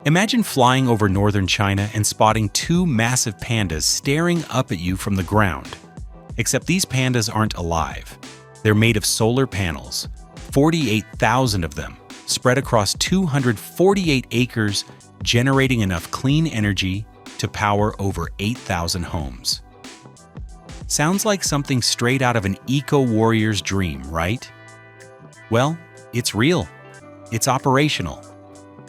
Imagine flying over northern China and spotting two massive pandas staring up at you from the ground. Except these pandas aren't alive. They're made of solar panels, 48,000 of them, spread across 248 acres, generating enough clean energy to power over 8,000 homes. Sounds like something straight out of an eco-warrior's dream, right? Well, it's real, it's operational,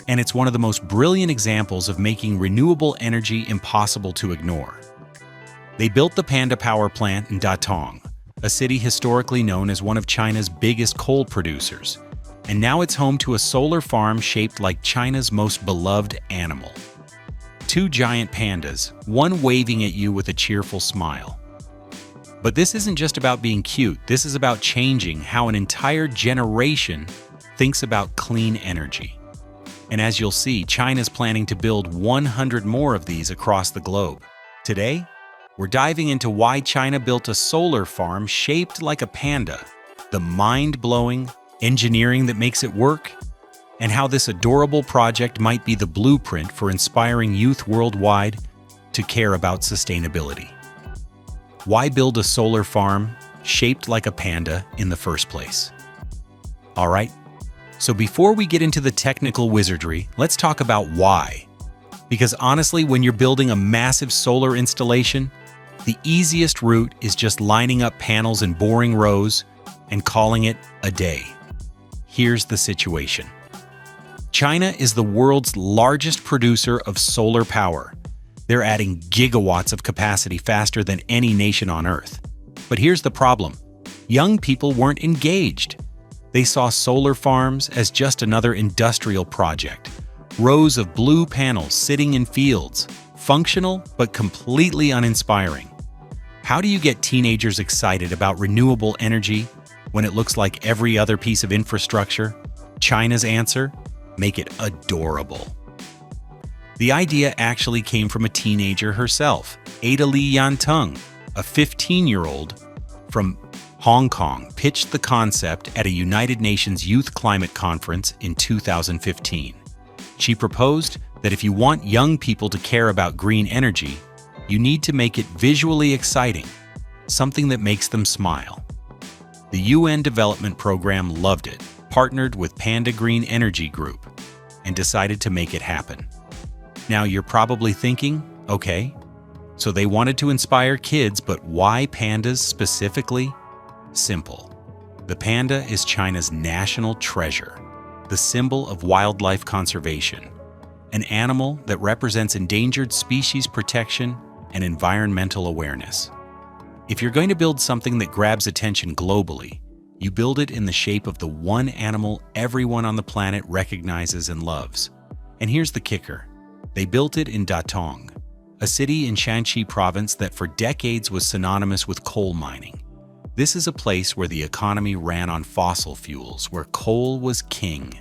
and it's one of the most brilliant examples of making renewable energy impossible to ignore. They built the Panda power plant in Datong, a city historically known as one of China's biggest coal producers, and now it's home to a solar farm shaped like China's most beloved animal. Two giant pandas, one waving at you with a cheerful smile. But this isn't just about being cute, this is about changing how an entire generation thinks about clean energy. And as you'll see, China's planning to build 100 more of these across the globe. Today, we're diving into why China built a solar farm shaped like a panda, the mind-blowing engineering that makes it work, and how this adorable project might be the blueprint for inspiring youth worldwide to care about sustainability. Why build a solar farm shaped like a panda in the first place? All right, so before we get into the technical wizardry, let's talk about why. Because honestly, when you're building a massive solar installation, the easiest route is just lining up panels in boring rows and calling it a day. Here's the situation. China is the world's largest producer of solar power. They're adding gigawatts of capacity faster than any nation on Earth. But here's the problem. Young people weren't engaged. They saw solar farms as just another industrial project. Rows of blue panels sitting in fields, functional but completely uninspiring. How do you get teenagers excited about renewable energy when it looks like every other piece of infrastructure? China's answer? Make it adorable. The idea actually came from a teenager herself, Ada Lee Yantung, a 15-year-old from Hong Kong, pitched the concept at a United Nations Youth Climate Conference in 2015. She proposed that if you want young people to care about green energy, you need to make it visually exciting, something that makes them smile. The UN Development Program loved it, partnered with Panda Green Energy Group, and decided to make it happen. Now you're probably thinking, okay, so they wanted to inspire kids, but why pandas specifically? Simple. The panda is China's national treasure, the symbol of wildlife conservation, an animal that represents endangered species protection and environmental awareness. If you're going to build something that grabs attention globally, you build it in the shape of the one animal everyone on the planet recognizes and loves. And here's the kicker. They built it in Datong, a city in Shanxi province that for decades was synonymous with coal mining. This is a place where the economy ran on fossil fuels, where coal was king.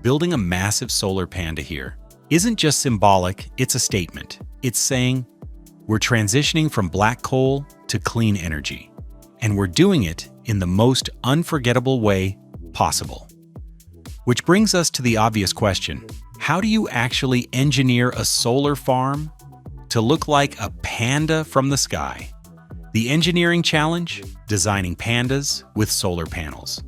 Building a massive solar panda here isn't just symbolic, it's a statement. It's saying, we're transitioning from black coal to clean energy, and we're doing it in the most unforgettable way possible. Which brings us to the obvious question. How do you actually engineer a solar farm to look like a panda from the sky? The engineering challenge? Designing pandas with solar panels.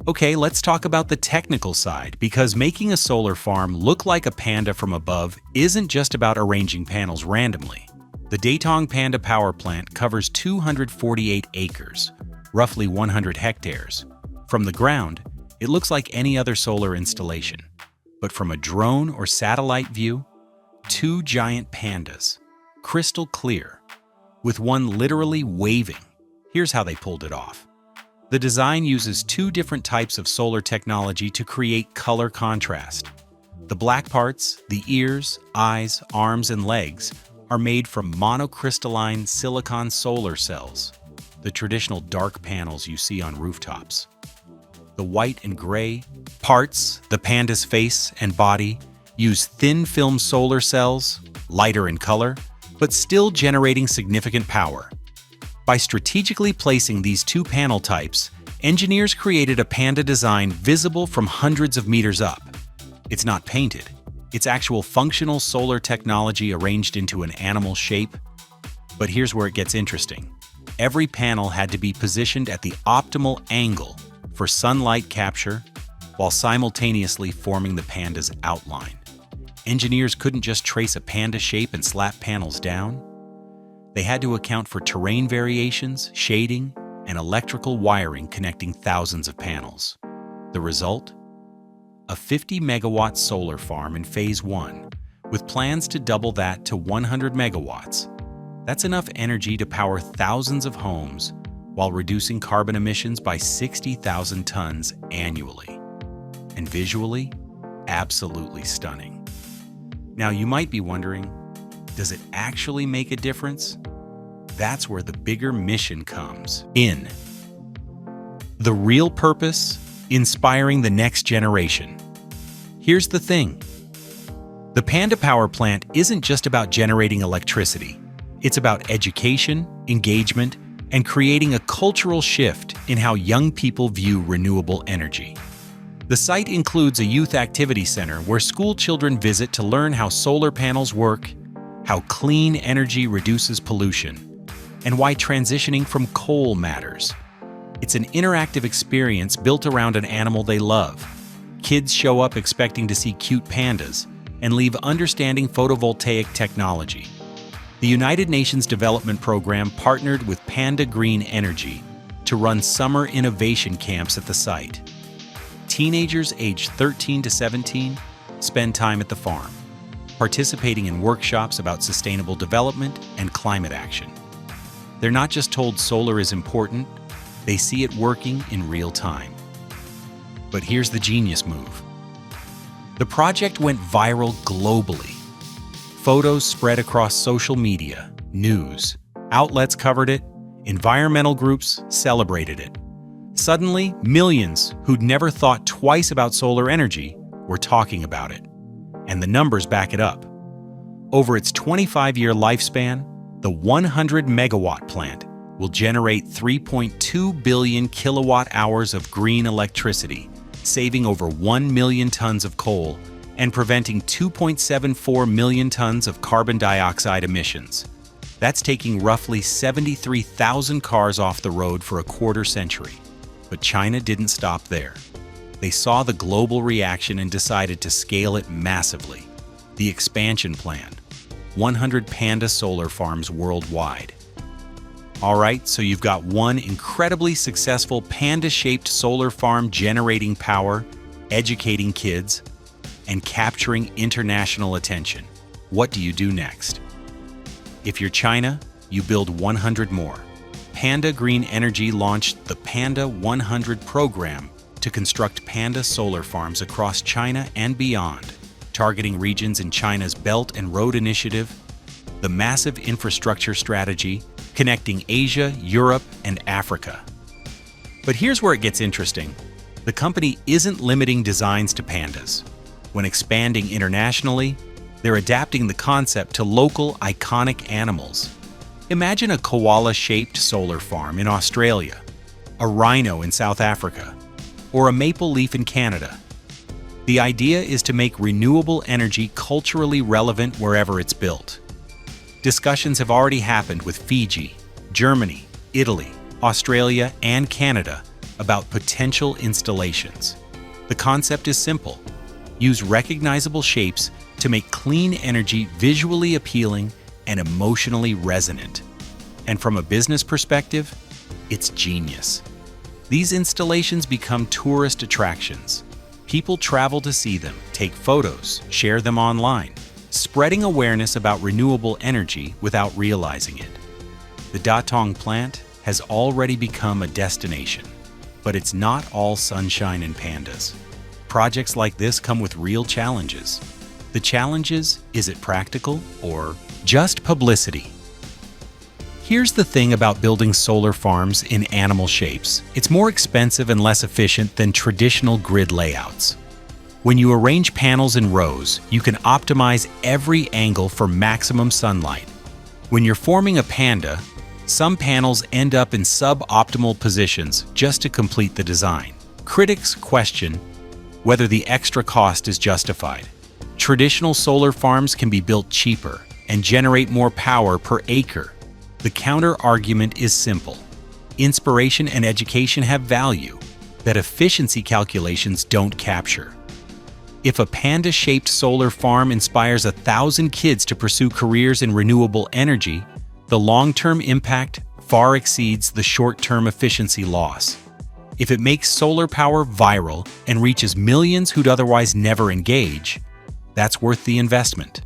Okay, let's talk about the technical side, because making a solar farm look like a panda from above isn't just about arranging panels randomly. The Datong Panda power plant covers 248 acres, roughly 100 hectares. From the ground, it looks like any other solar installation. But from a drone or satellite view, two giant pandas, crystal clear, with one literally waving. Here's how they pulled it off. The design uses two different types of solar technology to create color contrast. The black parts, the ears, eyes, arms, and legs, are made from monocrystalline silicon solar cells, the traditional dark panels you see on rooftops. The white and gray parts, the panda's face and body, use thin film solar cells, lighter in color, but still generating significant power. By strategically placing these two panel types, engineers created a panda design visible from hundreds of meters up. It's not painted, It's actual functional solar technology arranged into an animal shape. But here's where it gets interesting. Every panel had to be positioned at the optimal angle for sunlight capture while simultaneously forming the panda's outline. Engineers couldn't just trace a panda shape and slap panels down. They had to account for terrain variations, shading, and electrical wiring connecting thousands of panels. The result? A 50-megawatt solar farm in Phase 1, with plans to double that to 100 megawatts. That's enough energy to power thousands of homes while reducing carbon emissions by 60,000 tons annually. And visually, absolutely stunning. Now you might be wondering, does it actually make a difference? That's where the bigger mission comes in. The real purpose? Inspiring the next generation. Here's the thing. The Panda Power Plant isn't just about generating electricity. It's about education, engagement, and creating a cultural shift in how young people view renewable energy. The site includes a youth activity center where school children visit to learn how solar panels work, how clean energy reduces pollution, and why transitioning from coal matters. It's an interactive experience built around an animal they love. Kids show up expecting to see cute pandas and leave understanding photovoltaic technology. The United Nations Development Program partnered with Panda Green Energy to run summer innovation camps at the site. Teenagers aged 13 to 17 spend time at the farm, participating in workshops about sustainable development and climate action. They're not just told solar is important, they see it working in real time. But here's the genius move. The project went viral globally. Photos spread across social media, news, outlets covered it, environmental groups celebrated it. Suddenly, millions who'd never thought twice about solar energy were talking about it. And the numbers back it up. Over its 25-year lifespan, the 100-megawatt plant will generate 3.2 billion kilowatt-hours of green electricity, saving over 1 million tons of coal and preventing 2.74 million tons of carbon dioxide emissions. That's taking roughly 73,000 cars off the road for a quarter century. But China didn't stop there. They saw the global reaction and decided to scale it massively. The expansion plan: 100 panda solar farms worldwide. All right, so you've got one incredibly successful panda-shaped solar farm generating power, educating kids, and capturing international attention. What do you do next? If you're China, you build 100 more. Panda Green Energy launched the Panda 100 program to construct panda solar farms across China and beyond, targeting regions in China's Belt and Road Initiative, the massive infrastructure strategy connecting Asia, Europe, and Africa. But here's where it gets interesting. The company isn't limiting designs to pandas. When expanding internationally, they're adapting the concept to local, iconic animals. Imagine a koala-shaped solar farm in Australia, a rhino in South Africa, or a maple leaf in Canada. The idea is to make renewable energy culturally relevant wherever it's built. Discussions have already happened with Fiji, Germany, Italy, Australia, and Canada about potential installations. The concept is simple. Use recognizable shapes to make clean energy visually appealing and emotionally resonant. And from a business perspective, it's genius. These installations become tourist attractions. People travel to see them, take photos, share them online, spreading awareness about renewable energy without realizing it. The Datong plant has already become a destination, but it's not all sunshine and pandas. Projects like this come with real challenges. The challenge is it practical or just publicity? Here's the thing about building solar farms in animal shapes. It's more expensive and less efficient than traditional grid layouts. When you arrange panels in rows, you can optimize every angle for maximum sunlight. When you're forming a panda, some panels end up in suboptimal positions just to complete the design. Critics question whether the extra cost is justified. Traditional solar farms can be built cheaper and generate more power per acre. The counter-argument is simple. Inspiration and education have value that efficiency calculations don't capture. If a panda-shaped solar farm inspires 1,000 kids to pursue careers in renewable energy, the long-term impact far exceeds the short-term efficiency loss. If it makes solar power viral and reaches millions who'd otherwise never engage, that's worth the investment.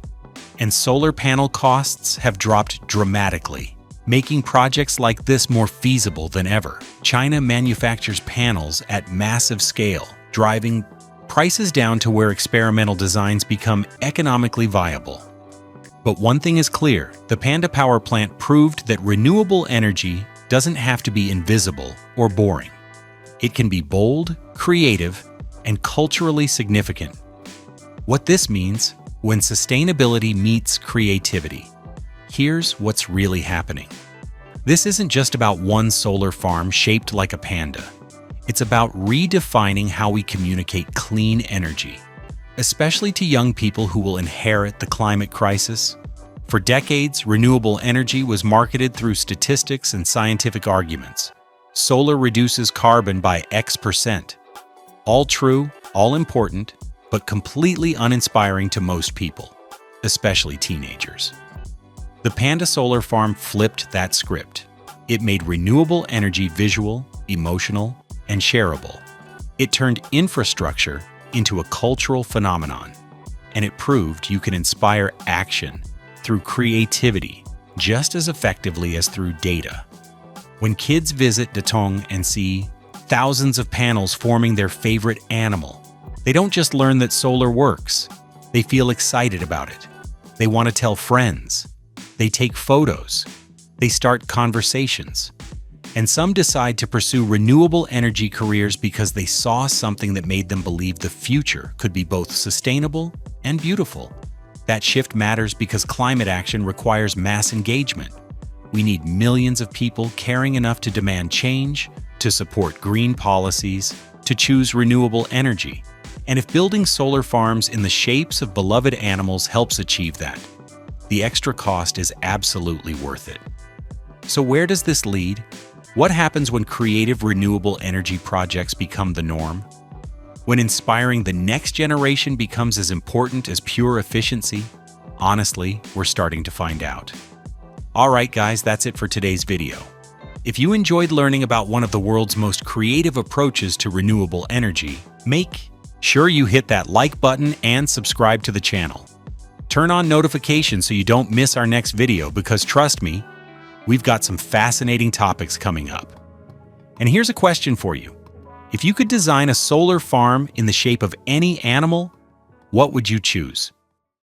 And solar panel costs have dropped dramatically, making projects like this more feasible than ever. China manufactures panels at massive scale, driving prices down to where experimental designs become economically viable. But one thing is clear, the Panda power plant proved that renewable energy doesn't have to be invisible or boring. It can be bold, creative, and culturally significant. What this means, when sustainability meets creativity, here's what's really happening. This isn't just about one solar farm shaped like a panda. It's about redefining how we communicate clean energy, especially to young people who will inherit the climate crisis. For decades, renewable energy was marketed through statistics and scientific arguments. Solar reduces carbon by X%. All true, all important, but completely uninspiring to most people, especially teenagers. The Panda Solar Farm flipped that script. It made renewable energy visual, emotional, and shareable. It turned infrastructure into a cultural phenomenon, and it proved you can inspire action through creativity just as effectively as through data. When kids visit Datong and see thousands of panels forming their favorite animal, they don't just learn that solar works, they feel excited about it. They want to tell friends. They take photos. They start conversations. And some decide to pursue renewable energy careers because they saw something that made them believe the future could be both sustainable and beautiful. That shift matters because climate action requires mass engagement. We need millions of people caring enough to demand change, to support green policies, to choose renewable energy. And if building solar farms in the shapes of beloved animals helps achieve that, the extra cost is absolutely worth it. So where does this lead? What happens when creative renewable energy projects become the norm? When inspiring the next generation becomes as important as pure efficiency? Honestly, we're starting to find out. Alright guys, that's it for today's video. If you enjoyed learning about one of the world's most creative approaches to renewable energy, make sure you hit that like button and subscribe to the channel. Turn on notifications so you don't miss our next video because trust me, we've got some fascinating topics coming up. And here's a question for you. If you could design a solar farm in the shape of any animal, what would you choose?